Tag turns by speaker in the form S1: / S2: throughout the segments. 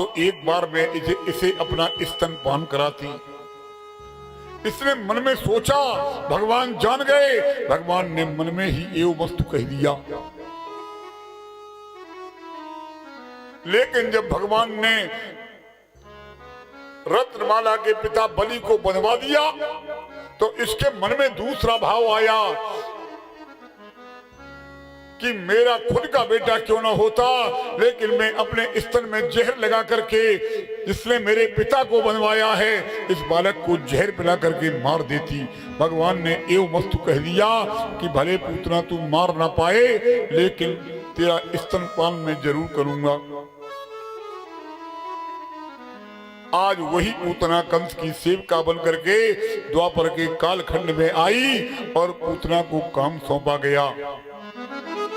S1: तो एक बार मैं इसे अपना स्तनपान कराती। इसने मन में सोचा, भगवान जान गए। भगवान ने मन में ही एव वस्तु कह दिया। लेकिन जब भगवान ने रत्नमाला के पिता बलि को बंधवा दिया तो इसके मन में दूसरा भाव आया कि मेरा खुद का बेटा क्यों ना होता, लेकिन मैं अपने स्तन में जहर लगा करके जिसने मेरे पिता को बनवाया है इस बालक को जहर पिला करके मार देती। भगवान ने एव वस्तु कह दिया कि भले पूतना तू मार ना पाए, लेकिन तेरा स्तनपान मैं जरूर करूंगा। आज वही पूतना कंस की सेविका बन करके द्वापर के कालखंड में आई और पूतना को काम सौंपा गया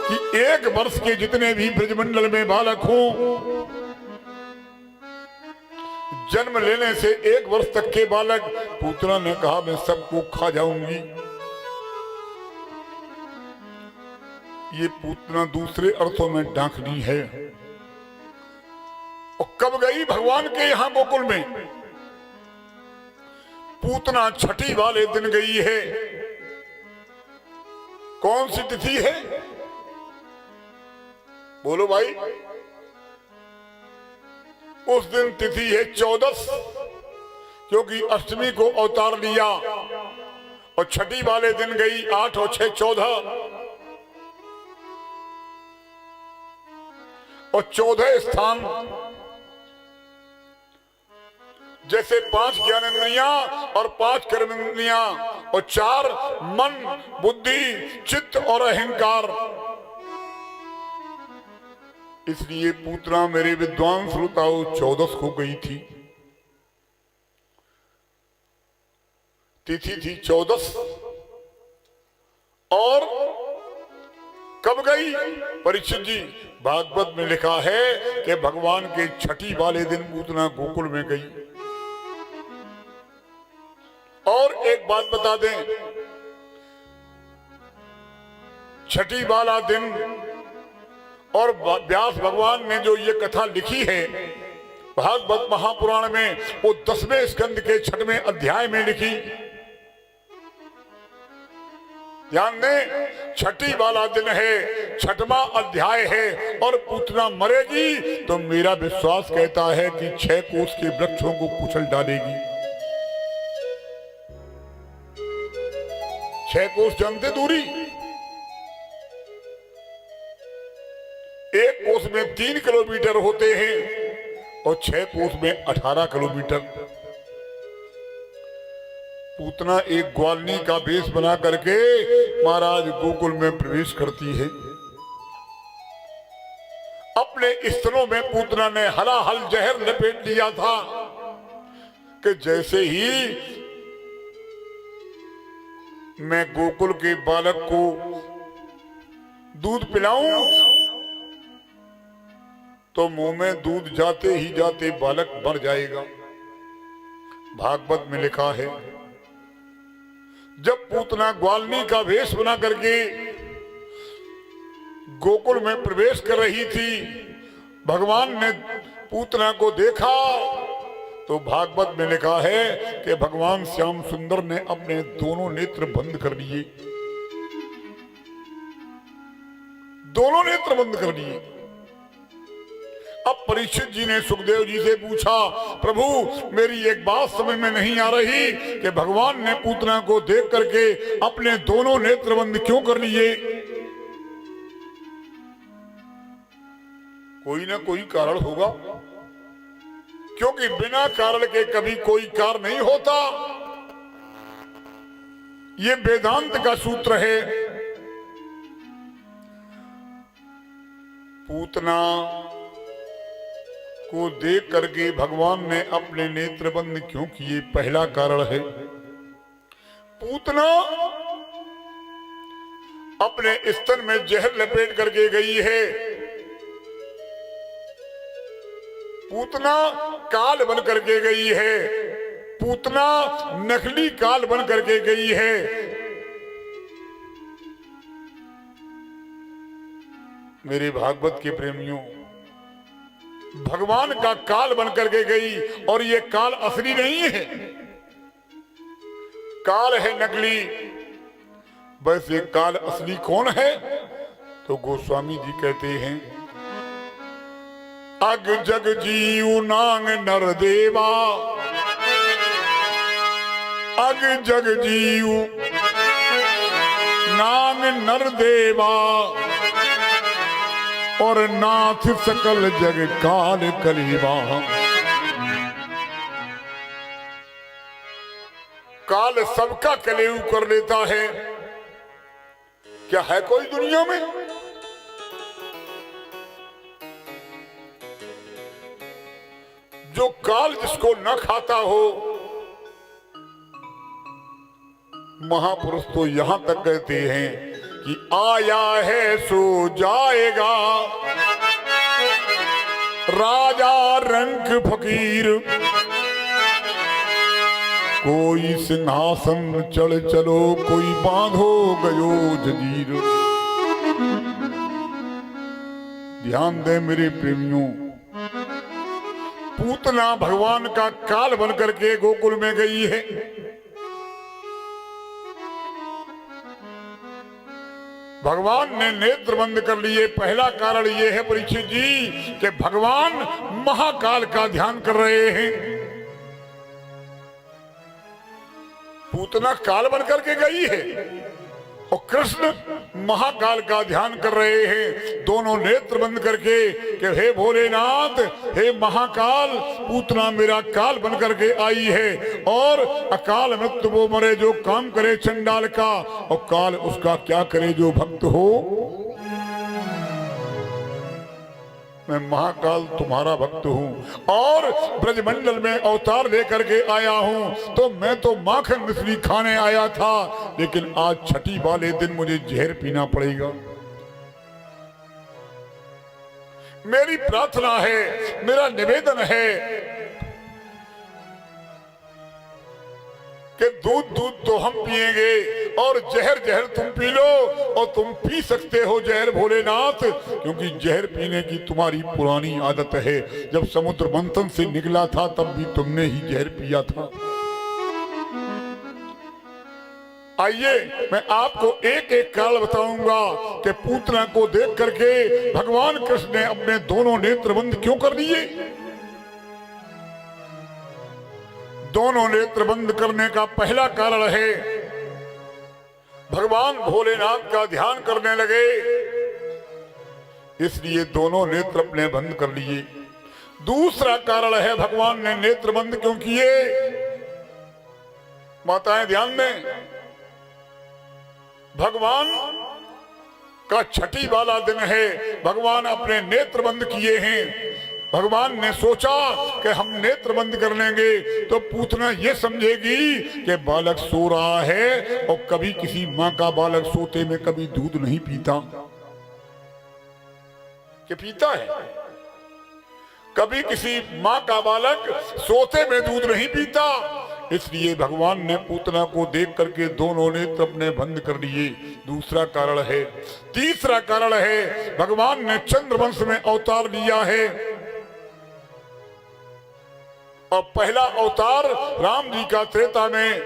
S1: कि 1 वर्ष के जितने भी ब्रजमंडल में बालक हों, जन्म लेने से 1 वर्ष तक के बालक, पूतना ने कहा मैं सबको खा जाऊंगी। ये पूतना दूसरे अर्थों में डांकनी है। और कब गई भगवान के यहां गोकुल में? पूतना छठी वाले दिन गई है। कौन सी तिथि है? बोलो भाई। उस दिन तिथि है 14, क्योंकि अष्टमी को अवतार लिया। और छठी वाले दिन गई 8 और 6 14। और 14 स्थान जैसे 5 ज्ञानेंद्रियां और 5 कर्मेंद्रियां और 4 मन, बुद्धि, चित्त और अहंकार। इसलिए पूतना मेरे विद्वान श्रोताओं 14 को गई थी। तिथि थी 14। और कब गई? परीक्षित जी, भागवत में लिखा है कि भगवान के छठी वाले दिन पूतना गोकुल में गई। और एक बात बता दें, छठी वाला दिन और व्यास भगवान ने जो ये कथा लिखी है भागवत महापुराण में, वो 10वें स्कंद के 6वें अध्याय में लिखी। ध्यान दें, छठी वाला दिन है, 6वां अध्याय है। और पूतना मरेगी तो मेरा विश्वास कहता है कि 6 कोस के वृक्षों को कुचल डालेगी। 6 कोस जानते दूरी? 1 कोस में 3 किलोमीटर होते हैं और 6 कोस में 18 किलोमीटर। पूतना एक ग्वालनी का वेश बना करके महाराज गोकुल में प्रवेश करती है। अपने स्तनों में पूतना ने हलाहल जहर लपेट लिया था कि जैसे ही मैं गोकुल के बालक को दूध पिलाऊं तो मुंह में दूध जाते ही जाते बालक मर जाएगा। भागवत में लिखा है, जब पूतना ग्वालनी का वेश बना करके गोकुल में प्रवेश कर रही थी, भगवान ने पूतना को देखा तो भागवत में लिखा है कि भगवान श्याम सुंदर ने अपने दोनों नेत्र बंद कर लिए। दोनों नेत्र बंद कर लिए। अब परीक्षित जी ने सुखदेव जी से पूछा, प्रभु मेरी एक बात समझ में नहीं आ रही कि भगवान ने पूतना को देख करके अपने दोनों नेत्र बंद क्यों कर लिए? कोई ना कोई कारण होगा, क्योंकि बिना कारण के कभी कोई कार्य नहीं होता। ये वेदांत का सूत्र है। पूतना को देख करके भगवान ने अपने नेत्र बंद क्यों किए? पहला कारण है, पूतना अपने स्तन में जहर लपेट करके गई है। पूतना काल बन करके गई है। पूतना नकली काल बन करके गई है। मेरे भागवत के प्रेमियों, भगवान का काल बन करके गई। और ये काल असली नहीं है, काल है नकली। वैसे काल असली कौन है? तो गोस्वामी जी कहते हैं, अग जग जीव नांग नर देवा, अग जग जीव नांग नर देवा, और नाथ सकल जग काल कलेवा। काल सबका कलेऊ कर लेता है। क्या है कोई दुनिया में? जो काल जिसको न खाता हो। महापुरुष तो यहां तक कहते हैं कि आया है सो जाएगा, राजा रंक फकीर, कोई सिंहासन चढ़ चलो, कोई बांधो गयो जंजीर। ध्यान दे मेरे प्रेमियों, पूतना भगवान का काल बन करके गोकुल में गई है। भगवान ने नेत्र बंद कर लिए। पहला कारण यह है परीक्षित जी कि भगवान महाकाल का ध्यान कर रहे हैं। पूतना काल बन करके गई है और कृष्ण महाकाल का ध्यान कर रहे हैं, दोनों नेत्र बंद करके कि हे भोलेनाथ, हे महाकाल, पूतना मेरा काल बन करके आई है और अकाल मृत्यु वो मरे जो काम करे चंडाल का, और काल उसका क्या करे जो भक्त हो। मैं महाकाल तुम्हारा भक्त हूँ और ब्रजमंडल में अवतार लेकर के आया हूँ। तो मैं तो माखन मिश्री खाने आया था, लेकिन आज छठी वाले दिन मुझे जहर पीना पड़ेगा। मेरी प्रार्थना है, मेरा निवेदन है कि दूध दूध तो हम पिएंगे और जहर जहर तुम पी लो, और तुम पी सकते हो जहर भोलेनाथ, क्योंकि जहर पीने की तुम्हारी पुरानी आदत है। जब समुद्र मंथन से निकला था तब भी तुमने ही जहर पिया था। आइए मैं आपको एक एक कारण बताऊंगा कि पूतना को देख करके भगवान कृष्ण ने अपने दोनों नेत्र बंद क्यों कर दिए। दोनों नेत्र बंद करने का पहला कारण है भगवान भोलेनाथ का ध्यान करने लगे, इसलिए दोनों नेत्र अपने बंद कर लिए। दूसरा कारण है भगवान ने नेत्र बंद क्यों किए। माताएं ध्यान दें, भगवान का छठी वाला दिन है, भगवान अपने नेत्र बंद किए हैं। भगवान ने सोचा कि हम नेत्र बंद कर लेंगे तो पूतना ये समझेगी कि बालक सो रहा है, और कभी किसी माँ का बालक सोते में कभी दूध नहीं पीता, कि पीता है। कभी किसी माँ का बालक सोते में दूध नहीं पीता, इसलिए भगवान ने पूतना को देख करके दोनों नेत्र अपने बंद कर लिए। दूसरा कारण है। तीसरा कारण है भगवान ने चंद्रवंश में अवतार लिया है, और पहला अवतार राम जी का त्रेता में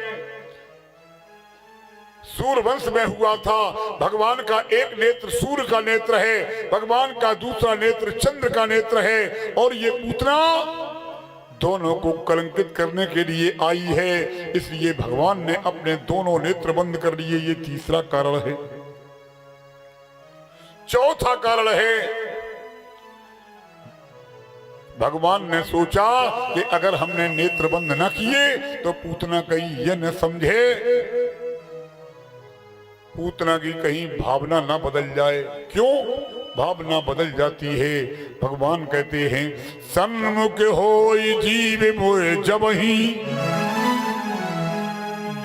S1: सूर्यवंश में हुआ था। भगवान का एक नेत्र सूर्य का नेत्र है, भगवान का दूसरा नेत्र चंद्र का नेत्र है, और ये पूतना दोनों को कलंकित करने के लिए आई है, इसलिए भगवान ने अपने दोनों नेत्र बंद कर लिए। ये तीसरा कारण है। चौथा कारण है भगवान ने सोचा कि अगर हमने नेत्र बंद न किए तो पूतना कहीं यह न समझे, पूतना की कहीं भावना ना बदल जाए। क्यों भावना बदल जाती है? भगवान कहते हैं, सन्मुख होई जीव मोए जबहि,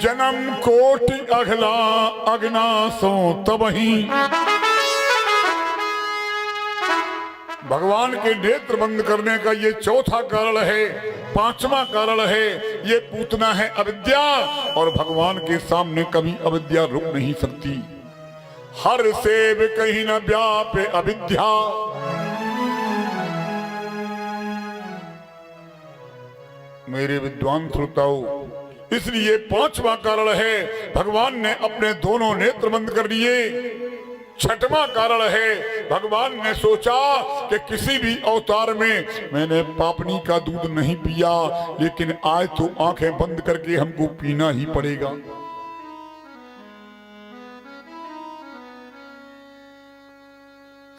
S1: जन्म कोटि अघला अग्ना सो तबहि। भगवान के नेत्र बंद करने का ये चौथा कारण है। पांचवा कारण है ये पूतना है अविद्या, और भगवान के सामने कभी अविद्या रुक नहीं सकती। हर सेव कहीं न व्यापे अविद्या, मेरे विद्वान श्रोताओं, इसलिए पांचवा कारण है भगवान ने अपने दोनों नेत्र बंद कर लिए। छठवां कारण है भगवान ने सोचा कि किसी भी अवतार में मैंने पापनी का दूध नहीं पिया, लेकिन आज तो आंखें बंद करके हमको पीना ही पड़ेगा।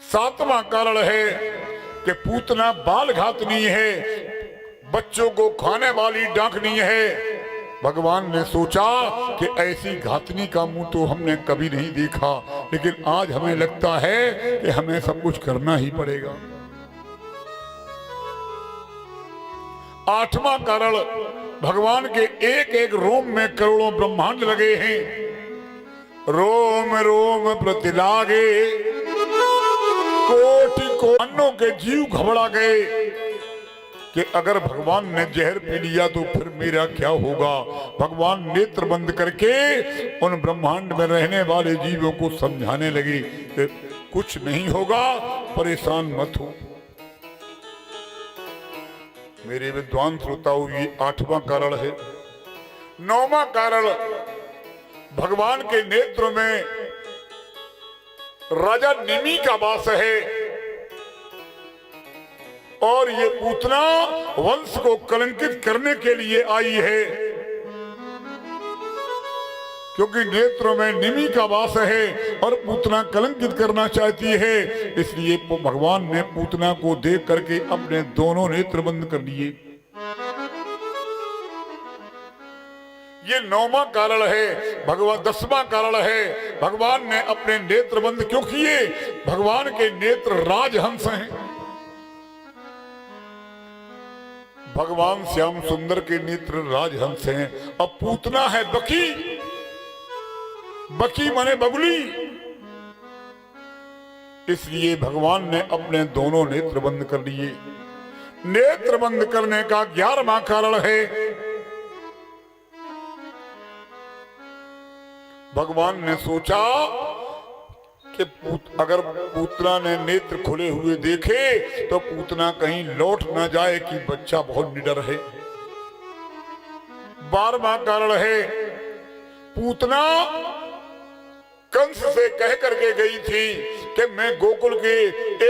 S1: सातवां कारण है कि पूतना बाल घातनी है, बच्चों को खाने वाली डाकनी है। भगवान ने सोचा कि ऐसी घातनी का मुंह तो हमने कभी नहीं देखा, लेकिन आज हमें लगता है कि हमें सब कुछ करना ही पड़ेगा। आठवां कारण, भगवान के एक एक रोम में करोड़ों ब्रह्मांड लगे हैं। रोम रोम प्रति लागे, कोटि कोटि के जीव घबरा गए कि अगर भगवान ने जहर पी लिया तो फिर मेरा क्या होगा। भगवान नेत्र बंद करके उन ब्रह्मांड में रहने वाले जीवों को समझाने लगे कि कुछ नहीं होगा, परेशान मत हो। मेरे विद्वान श्रोताओं, ये आठवां कारण है। नौवां कारण, भगवान के नेत्र में राजा निमि का वास है और ये पूतना वंश को कलंकित करने के लिए आई है, क्योंकि नेत्रों में निमि का वास है और पूतना कलंकित करना चाहती है। इसलिए भगवान ने पूतना को देख करके अपने दोनों नेत्र बंद कर लिए। ये नौवां कारण है। भगवान 10वां कारण है, भगवान ने अपने नेत्र बंद क्यों किए। भगवान के नेत्र राजहंस हैं। भगवान श्याम सुंदर के नेत्र राजहंस हैं। अब पूतना है बकी, बकी माने बगुली। इसलिए भगवान ने अपने दोनों नेत्र बंद कर लिए। नेत्र बंद करने का 11वां कारण है, भगवान ने सोचा कि अगर पूतना ने नेत्र खुले हुए देखे तो पूतना कहीं लौट ना जाए कि बच्चा बहुत निडर है। 12वां कारण है, पूतना कंस से कह करके गई थी कि मैं गोकुल के